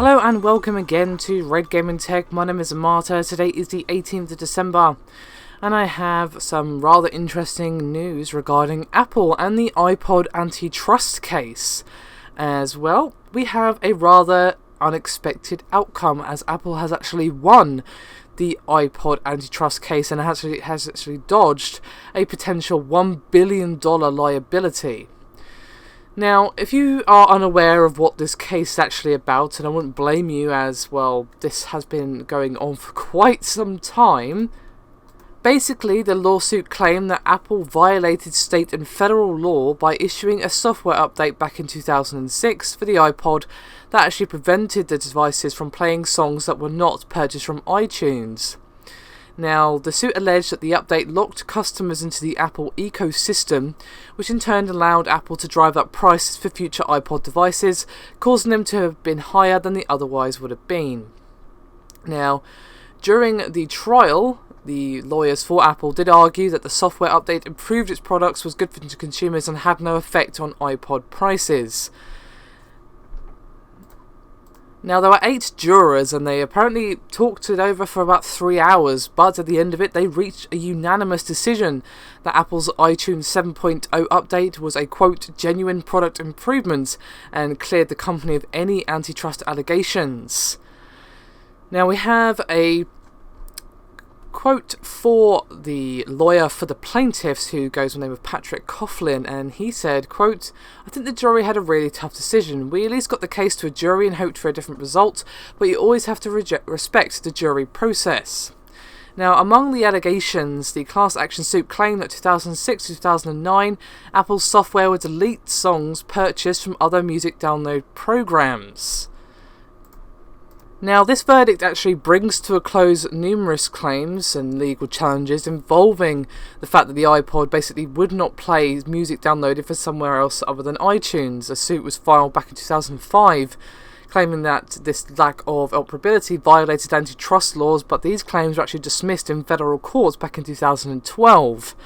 Hello and welcome again to Red Gaming Tech. My name is Marta. Today is the 18th of December and I have some rather interesting news regarding Apple and the iPod antitrust case. As well, we have a rather unexpected outcome as Apple has actually won the iPod antitrust case and has actually dodged a potential $1 billion liability. Now, if you are unaware of what this case is actually about, and I wouldn't blame you as, well, this has been going on for quite some time, basically the lawsuit claimed that Apple violated state and federal law by issuing a software update back in 2006 for the iPod that actually prevented the devices from playing songs that were not purchased from iTunes. Now, the suit alleged that the update locked customers into the Apple ecosystem, which in turn allowed Apple to drive up prices for future iPod devices, causing them to have been higher than they otherwise would have been. Now, during the trial, the lawyers for Apple did argue that the software update improved its products, was good for consumers, and had no effect on iPod prices. Now, there were 8 jurors and they apparently talked it over for about 3 hours, but at the end of it they reached a unanimous decision that Apple's iTunes 7.0 update was a, quote, genuine product improvement and cleared the company of any antitrust allegations. Now, we have a quote for the lawyer for the plaintiffs, who goes by the name of Patrick Coughlin, and he said, quote, "I think the jury had a really tough decision. We at least got the case to a jury and hoped for a different result, but you always have to respect the jury process." Now, among the allegations, the class action suit claimed that 2006-2009 Apple's software would delete songs purchased from other music download programs. Now, this verdict actually brings to a close numerous claims and legal challenges involving the fact that the iPod basically would not play music downloaded from somewhere else other than iTunes. A suit was filed back in 2005 claiming that this lack of operability violated antitrust laws, but these claims were actually dismissed in federal courts back in 2012.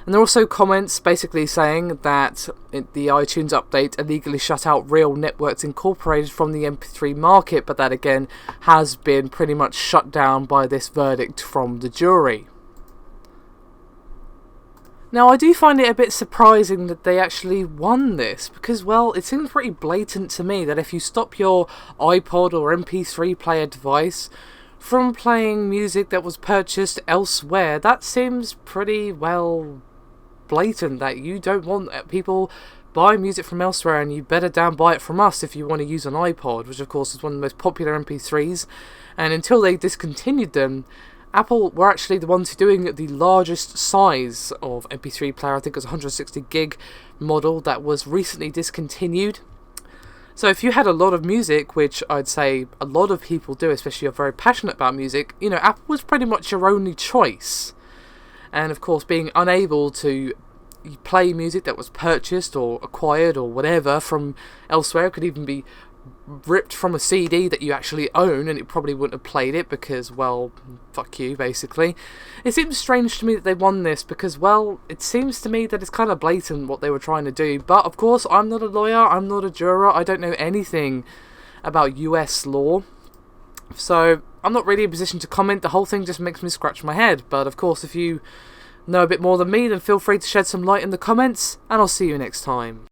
And there are also comments basically saying that the iTunes update illegally shut out real networks incorporated from the MP3 market, but that again has been pretty much shut down by this verdict from the jury. Now, I do find it a bit surprising that they actually won this, because, well, it seems pretty blatant to me that if you stop your iPod or MP3 player device from playing music that was purchased elsewhere, that seems pretty, well, blatant that you don't want people buying music from elsewhere and you better damn buy it from us if you want to use an iPod, which of course is one of the most popular MP3s. And until they discontinued them, Apple were actually the ones doing the largest size of MP3 player. I think it was a 160 gig model that was recently discontinued. So if you had a lot of music, which I'd say a lot of people do, especially if you're very passionate about music, you know, Apple was pretty much your only choice. And of course, being unable to play music that was purchased or acquired or whatever from elsewhere, could even be ripped from a CD that you actually own and it probably wouldn't have played it because, well, fuck you, basically. It seems strange to me that they won this because, well, it seems to me that it's kind of blatant what they were trying to do. But of course, I'm not a lawyer, I'm not a juror, I don't know anything about US law. So I'm not really in a position to comment. The whole thing just makes me scratch my head. But of course, if you know a bit more than me, then feel free to shed some light in the comments, and I'll see you next time.